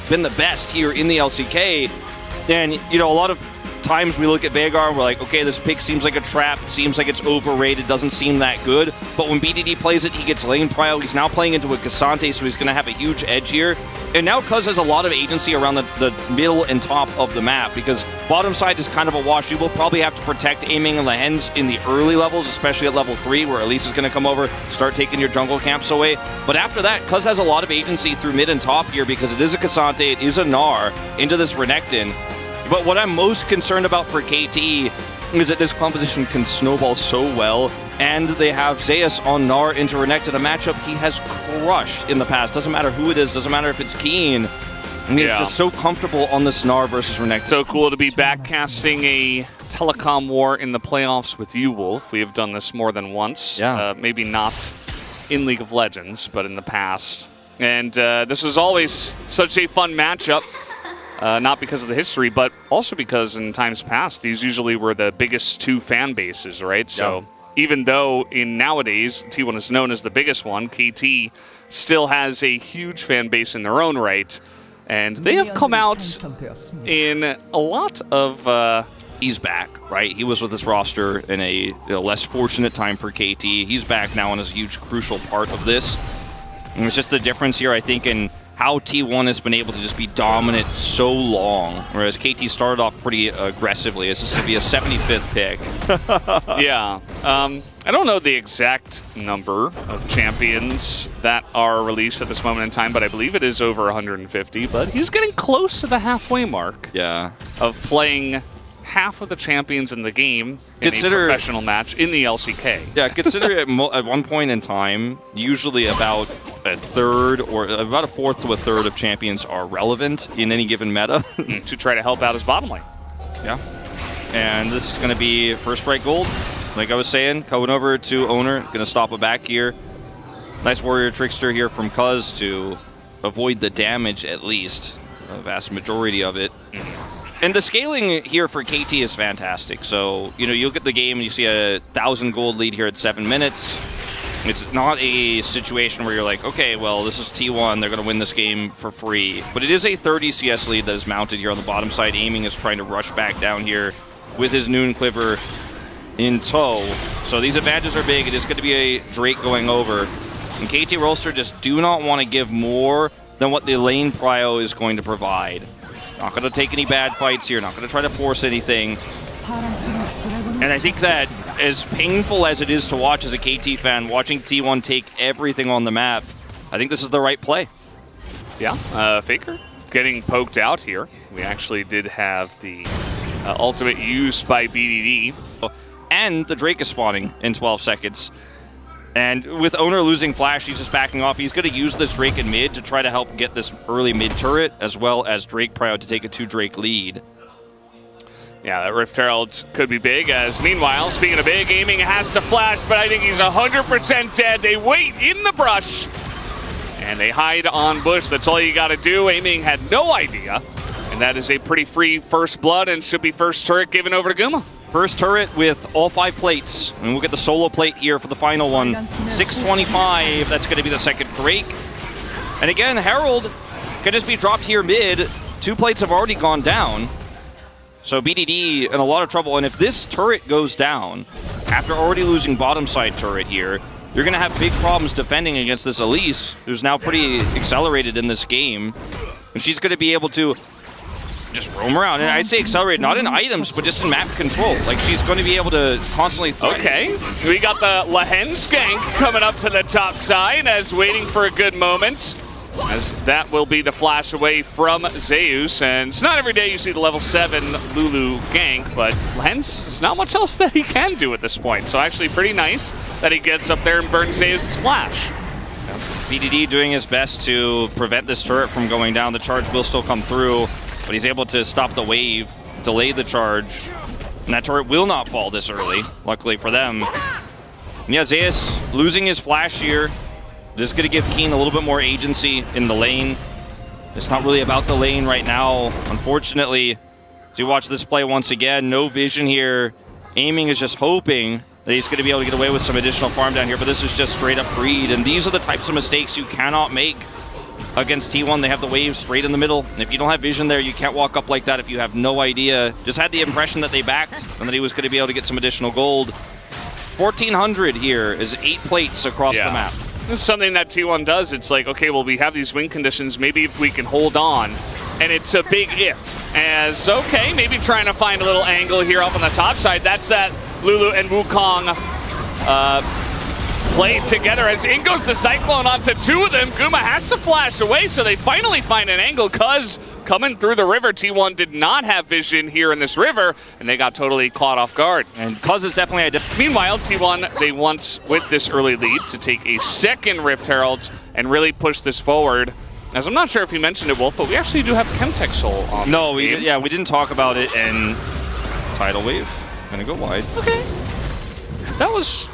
been the best here in the LCK. And, you know, a lot of times we look at Veigar and we're like, okay, this pick seems like a trap. It seems like it's overrated. Doesn't seem that good. But when BDD plays it, he gets lane prio. He's now playing into a Cassante, so he's going to have a huge edge here. And now Cuz has a lot of agency around the middle and top of the map, because bottom side is kind of a wash. You will probably have to protect aiming and Lehens in the early levels, especially at level 3, where Elise is going to come over, start taking your jungle camps away. But after that, Cuz has a lot of agency through mid and top here, because it is a Cassante, it is a Gnar into this Renekton. But what I'm most concerned about for KT is that this composition can snowball so well, and they have Zeus on Gnar into Renekton, a matchup he has crushed in the past. Doesn't matter who it is, doesn't matter if it's Keen. I mean, he's just so comfortable on this Gnar versus Renekton. So cool to be backcasting a telecom war in the playoffs with you, Wolf. We have done this more than once. Yeah. Maybe not in League of Legends, but in the past. And this was always such a fun matchup. Not because of the history, but also because in times past, these usually were the biggest two fan bases, right? So even though in nowadays, T1 is known as the biggest one, KT still has a huge fan base in their own right. And they have come out in a lot of... He's back, right? He was with this roster in a less fortunate time for KT. He's back now and is a huge, crucial part of this. And it's just the difference here, I think, in how T1 has been able to just be dominant so long, whereas KT started off pretty aggressively. This is going to be a 75th pick. Yeah. I don't know the exact number of champions that are released at this moment in time, but I believe it is over 150. But he's getting close to the halfway mark of playing half of the champions in the game in a professional match in the LCK. Yeah, consider at one point in time, usually about a third or about a fourth to a third of champions are relevant in any given meta. To try to help out his bottom lane. Yeah. And this is going to be first strike gold. Like I was saying, going over to Owner, going to stop a back here. Nice warrior trickster here from Cuz to avoid the damage at least, a vast majority of it. And the scaling here for KT is fantastic. So, you know, you look at the game and you see a 1,000 gold lead here at 7 minutes. It's not a situation where you're like, okay, well, this is T1, they're going to win this game for free. But it is a 30 CS lead that is mounted here on the bottom side. Aiming is trying to rush back down here with his Noon Clipper in tow. So these advantages are big. It is going to be a Drake going over. And KT Rolster just do not want to give more than what the lane prio is going to provide. Not going to take any bad fights here, not going to try to force anything. And I think that as painful as it is to watch as a KT fan, watching T1 take everything on the map, I think this is the right play. Yeah, Faker getting poked out here. We actually did have the ultimate used by BDD. And the Drake is spawning in 12 seconds. And with Owner losing flash, he's just backing off. He's going to use this Drake in mid to try to help get this early mid turret, as well as Drake prio to take a 2-Drake lead. Yeah, that Rift Herald could be big, as meanwhile, speaking of big, Aiming has to flash, but I think he's 100% dead. They wait in the brush, and they hide on bush. That's all you got to do. Aiming had no idea, and that is a pretty free first blood, and should be first turret given over to Guma. First turret with all 5 plates, and we'll get the solo plate here for the final one. 625, that's going to be the second Drake. And again, Herald can just be dropped here mid. 2 plates have already gone down. So BDD in a lot of trouble, and if this turret goes down, after already losing bottom side turret here, you're going to have big problems defending against this Elise, who's now pretty accelerated in this game. And she's going to be able to just roam around. And I'd say accelerate, not in items, but just in map control. Like, she's going to be able to constantly threaten. Okay, we got the Lehens gank coming up to the top side as waiting for a good moment. As that will be the flash away from Zeus. And it's not every day you see the level 7 Lulu gank, but Lehens, there's not much else that he can do at this point. So actually pretty nice that he gets up there and burns Zeus' flash. BDD doing his best to prevent this turret from going down. The charge will still come through, but he's able to stop the wave, delay the charge, and that turret will not fall this early, luckily for them. And yeah, Zeus losing his flash here. Just going to give Keen a little bit more agency in the lane. It's not really about the lane right now, unfortunately. So you watch this play once again, no vision here. Aiming is just hoping that he's going to be able to get away with some additional farm down here, but this is just straight up greed, and these are the types of mistakes you cannot make against T1. They have the wave straight in the middle. And if you don't have vision there, you can't walk up like that if you have no idea. Just had the impression that they backed and that he was going to be able to get some additional gold. 1,400 here is 8 plates across the map. This is something that T1 does. It's like, okay, well, we have these win conditions. Maybe if we can hold on. And it's a big if. As, okay, maybe trying to find a little angle here up on the top side. That's that Lulu and Wukong play together as in goes the Cyclone onto 2 of them. Guma has to flash away, so they finally find an angle. Cuz coming through the river, T1 did not have vision here in this river, and they got totally caught off guard. And Cuz is definitely Meanwhile, T1, they want, with this early lead, to take a second Rift Herald and really push this forward. As I'm not sure if you mentioned it, Wolf, but we actually do have Chemtech Soul on No, we didn't talk about it, and Tidal Wave. Gonna go wide. Okay. That was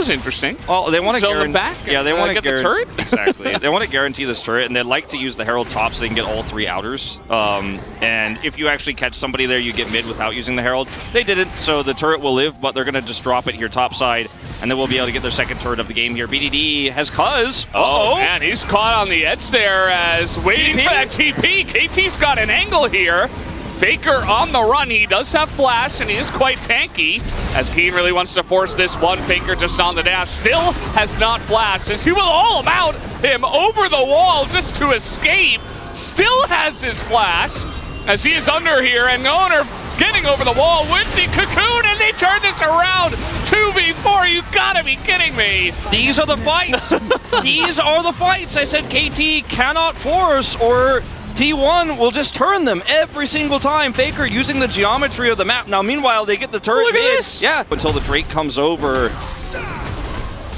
interesting. Well, they want to guarantee. Back. Yeah, they want to get the turret. Exactly. They want to guarantee this turret, and they like to use the Herald top so they can get all 3 outers. And if you actually catch somebody there, you get mid without using the Herald. They didn't, so the turret will live, but they're going to just drop it here top side, and then we'll be able to get their second turret of the game here. BDD has Cuz. Oh, man, he's caught on the edge there as waiting for that TP. KT's got an angle here. Faker on the run. He does have flash, and he is quite tanky, as Keen really wants to force this one. Faker just on the dash. Still has not flashed, as he will all about him over the wall just to escape. Still has his flash, as he is under here, and Owner getting over the wall with the cocoon, and they turn this around. 2v4, you gotta be kidding me. These are the fights. These are the fights. I said KT cannot force, or T1 will just turn them every single time. Faker using the geometry of the map. Now, meanwhile, they get the turret Look at mid. this. Yeah, until the Drake comes over.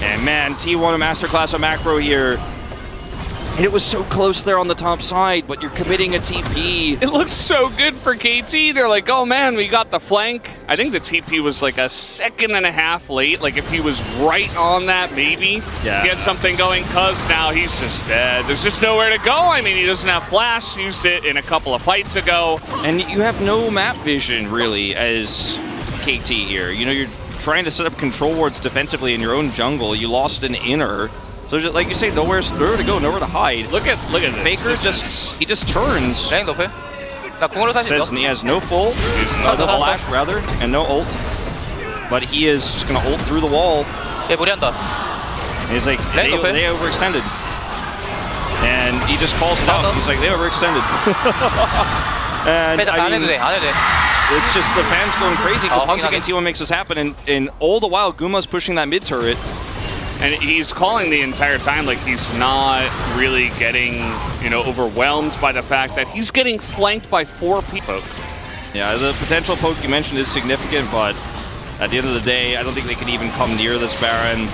And man, T1 a masterclass of macro here. And it was so close there on the top side, but you're committing a TP. It looks so good for KT. They're like, oh man, we got the flank. I think the TP was like a 1.5 seconds late. Like if he was right on that, maybe get something going. Cuz now he's just dead. There's just nowhere to go. I mean, he doesn't have flash. Used it in a couple of fights ago. And you have no map vision really as KT here. You know, you're trying to set up control wards defensively in your own jungle. You lost an inner. So just, like you say, nowhere to go, nowhere to hide. Look at this. Faker he just turns. 라인 높여. 나 궁으로 다시 Says he has no full, no flash rather, and no ult. But he is just gonna ult through the wall. 얘 무리한다. And he's like, they overextended. And he just calls it out. He's like, they overextended. And 안 해도 돼, 안 해도 돼. it's just the fans going crazy because once 확인, again T1 makes this happen, and all the while Guma's pushing that mid turret. And he's calling the entire time like he's not really getting, you know, overwhelmed by the fact that he's getting flanked by 4 people. Yeah, the potential poke you mentioned is significant, but at the end of the day, I don't think they can even come near this Baron.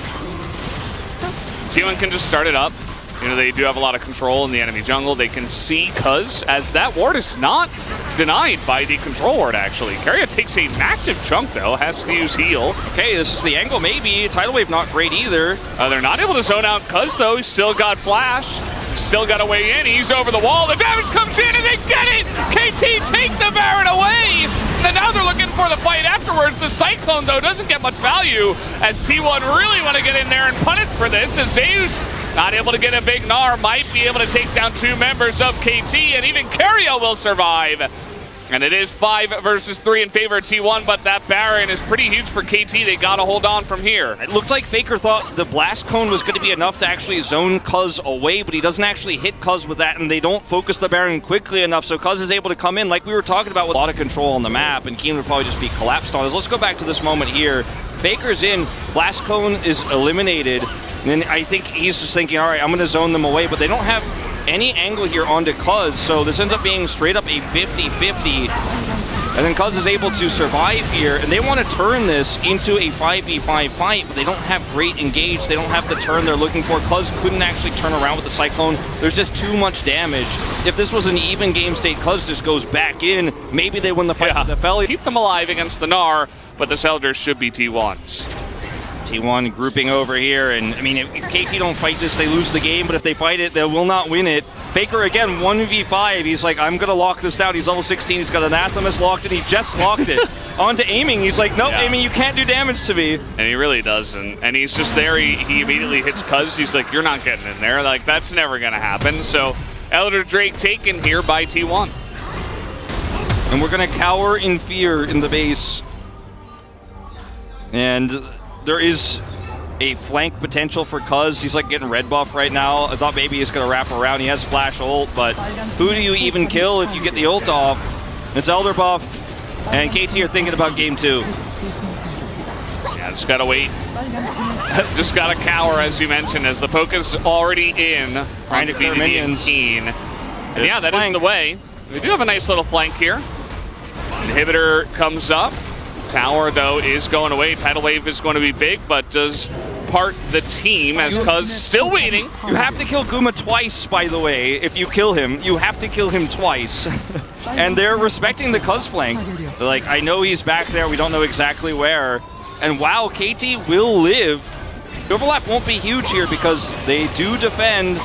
T1 can just start it up. You know, they do have a lot of control in the enemy jungle. They can see Cuz, as that ward is not denied by the control ward, actually. Keria takes a massive chunk, though, has to use heal. Okay, this is the angle, maybe. Tidal Wave not great either. They're not able to zone out Cuz, though. He's still got flash. Still got a way in. He's over the wall. The damage comes in, and they get it! KT take the Baron away! And now they're looking for the fight afterwards. The Cyclone, though, doesn't get much value, as T1 really want to get in there and punish for this, as Zeus not able to get a big Gnar, might be able to take down 2 members of KT, and even Keria will survive. And it is 5 versus 3 in favor of T1, but that Baron is pretty huge for KT. They gotta hold on from here. It looked like Faker thought the Blast Cone was going to be enough to actually zone Cuz away, but he doesn't actually hit Cuz with that, and they don't focus the Baron quickly enough, so Cuz is able to come in, like we were talking about, with a lot of control on the map, and Keen would probably just be collapsed on us. Let's go back to this moment here. Faker's in, Blast Cone is eliminated, and then I think he's just thinking, all right, I'm going to zone them away, but they don't have any angle here onto Cuz, so this ends up being straight up a 50-50. And then Cuz is able to survive here, and they want to turn this into a 5v5 fight, but they don't have great engage. They don't have the turn they're looking for. Cuz couldn't actually turn around with the Cyclone. There's just too much damage. If this was an even game state, Cuz just goes back in. Maybe they win the fight with the Felly. Keep them alive against the Gnar, but the Elders should be T1s. T1 grouping over here, and I mean, if KT don't fight this, they lose the game, but if they fight it, they will not win it. Faker again, 1v5, he's like, I'm gonna lock this down. He's level 16, he's got Anathemas locked, and he just locked it. onto aiming. He's like, nope, Yeah. aiming, you can't do damage to me. And he really doesn't. And he's just there. He immediately hits Cuz. He's like, you're not getting in there. Like, that's never going to happen. So Elder Drake taken here by T1. And we're going to cower in fear in the base. And there is a flank potential for Cuz. He's like getting red buff right now. I thought maybe he's going to wrap around. He has flash ult, but who do you even kill if you get the ult off? It's Elder buff, and KT are thinking about game 2. Yeah, just got to wait. Just got to cower, as you mentioned, as the poke is already in. Trying to clear minions. Keen. And yeah, that is the way. We do have a nice little flank here. Inhibitor comes up. Tower, though, is going away. Tidal Wave is going to be big, but does part the team as Cuz still waiting. You have to kill Guma twice, by the way. If you kill him, you have to kill him twice. And they're respecting the Cuz flank. They're like, I know he's back there. We don't know exactly where. And wow, KT will live. The overlap won't be huge here because they do defend.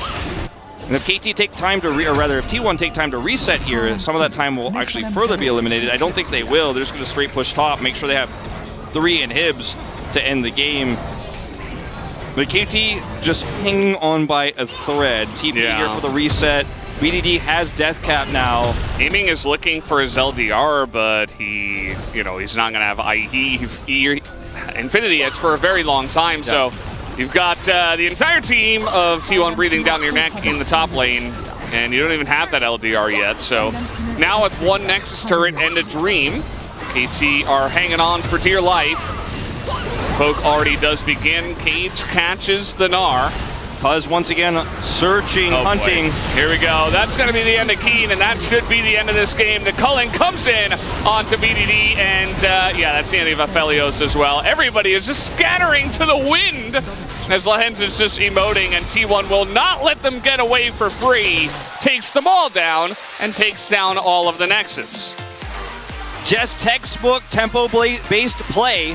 And if KT take time to, or rather, if T1 take time to reset here, some of that time will actually further be eliminated. I don't think they will. They're just going to straight push top, make sure they have 3 inhibs to end the game. But KT just hanging on by a thread. TP here for the reset. BDD has death cap now. Aiming is looking for his LDR, but he's not going to have Infinity Edge for a very long time. So you've got the entire team of T1 breathing down your neck in the top lane, and you don't even have that LDR yet. So now with one Nexus turret and a Dream, KT are hanging on for dear life. Poke already does begin. Cage catches the Gnar. Cuz once again searching, hunting. Boy. Here we go. That's going to be the end of Keen, and that should be the end of this game. The culling comes in onto BDD, and yeah, that's the end of Aphelios as well. Everybody is just scattering to the wind as Lahens is just emoting, and T1 will not let them get away for free. Takes them all down and takes down all of the Nexus. Just textbook tempo-based play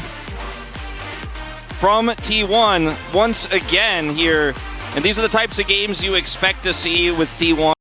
from T1 once again here. And these are the types of games you expect to see with T1.